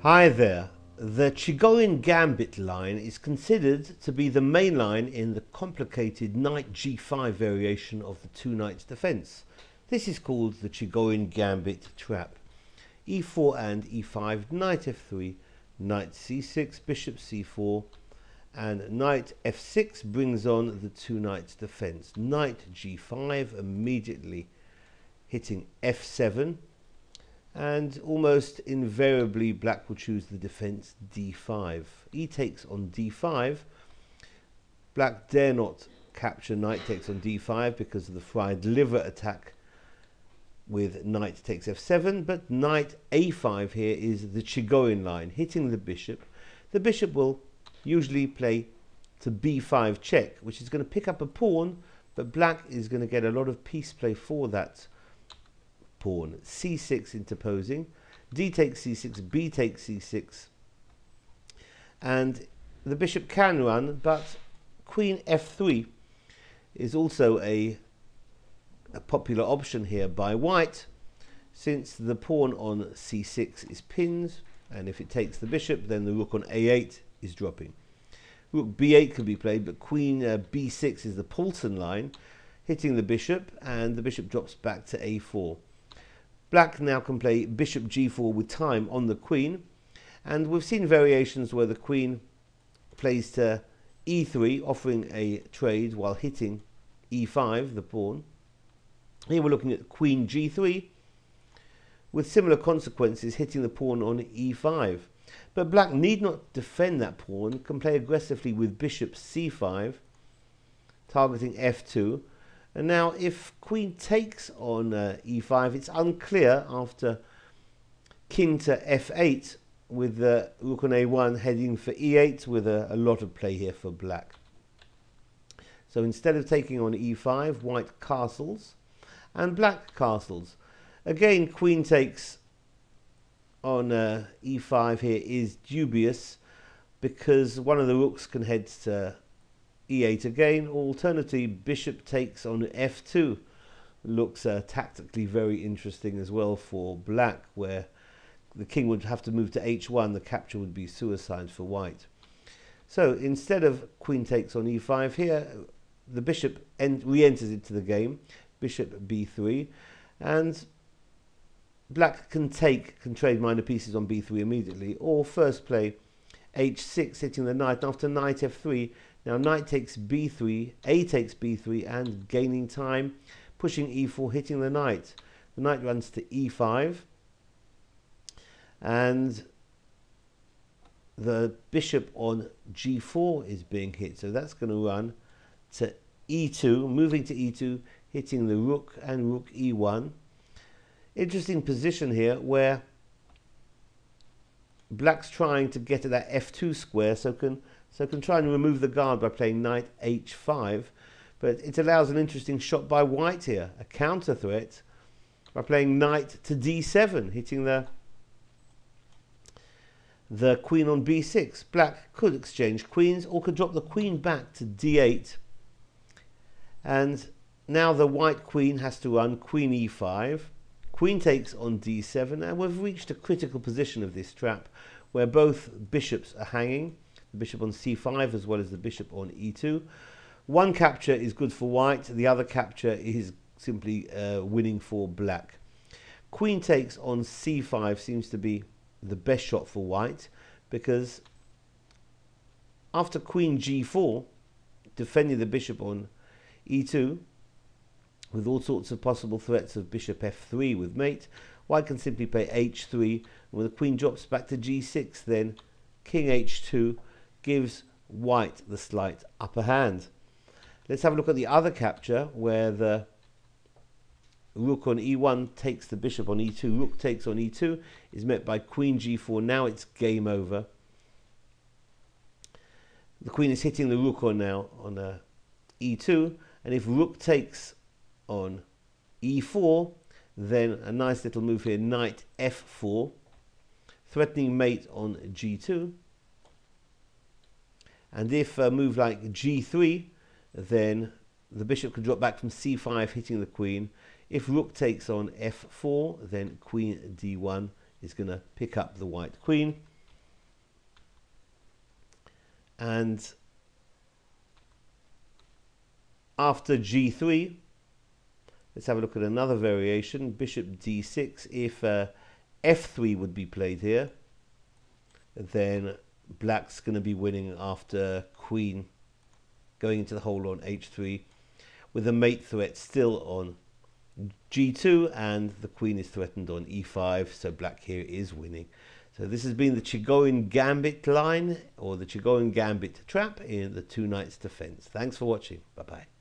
Hi there. The Chigorin Gambit line is considered to be the main line in the complicated knight g5 variation of the two knights defense. This is called the Chigorin Gambit trap. e4 and e5, knight f3, knight c6, bishop c4, and knight f6 brings on the two knights defense. Knight g5 immediately hitting f7. And almost invariably black will choose the defense d5. E takes on d5. Black dare not capture knight takes on d5 because of the fried liver attack with knight takes f7, but knight a5 here is the Chigorin line, hitting the bishop. The bishop will usually play to b5 check, which is going to pick up a pawn, but black is going to get a lot of piece play for that pawn. c6 interposing, d takes c6, b takes c6, and the bishop can run, but queen f3 is also a popular option here by white, since the pawn on c6 is pinned, and if it takes the bishop then the rook on a8 is dropping. Rook b8 can be played, but queen b6 is the Paulson line, hitting the bishop, and the bishop drops back to a4. Black now can play bishop g4 with time on the queen, and we've seen variations where the queen plays to e3, offering a trade while hitting e5, the pawn. Here we're looking at queen g3, with similar consequences, hitting the pawn on e5. But black need not defend that pawn, can play aggressively with bishop c5, targeting f2. And now if queen takes on e5, it's unclear after king to f8 with the rook on a1 heading for e8 with a lot of play here for black. So instead of taking on e5, white castles and black castles. Again, queen takes on e5 here is dubious because one of the rooks can head to e8 again. Alternatively, bishop takes on f2 looks tactically very interesting as well for black, where the king would have to move to h1. The capture would be suicide for white. So instead of queen takes on e5 here, the bishop re-enters into the game, bishop b3, and black can trade minor pieces on b3 immediately, or first play h6 hitting the knight. After knight f3, now knight takes b3, a takes b3, and gaining time, pushing e4, hitting the knight. The knight runs to e5, and the bishop on g4 is being hit, so that's going to run to e2, moving to e2, hitting the rook and rook e1. Interesting position here where black's trying to get at that f2 square, so can try and remove the guard by playing knight h5, but it allows an interesting shot by white here, a counter threat by playing knight to d7, hitting the queen on b6. Black could exchange queens or could drop the queen back to d8, and now the white queen has to run queen e5. Queen takes on d7, and we've reached a critical position of this trap where both bishops are hanging, the bishop on c5 as well as the bishop on e2. One capture is good for white, the other capture is simply winning for black. Queen takes on c5 seems to be the best shot for white, because after queen g4, defending the bishop on e2, with all sorts of possible threats of bishop f3 with mate, white can simply play h3, and when the queen drops back to g6, then king h2 gives white the slight upper hand. Let's have a look at the other capture, where the rook on e1 takes the bishop on e2, rook takes on e2, is met by queen g4. Now it's game over. The queen is hitting the rook on now on e2, and if rook takes on e4, then a nice little move here, knight f4, threatening mate on g2. And if a move like g3, then the bishop can drop back from c5, hitting the queen. If rook takes on f4, then queen d1 is going to pick up the white queen. And after g3, let's have a look at another variation, bishop d6. If f3 would be played here, then black's going to be winning after queen going into the hole on h3, with a mate threat still on g2, and the queen is threatened on e5, so black here is winning. So this has been the Chigorin Gambit line, or the Chigorin Gambit trap in the two knights defense. Thanks for watching. Bye bye.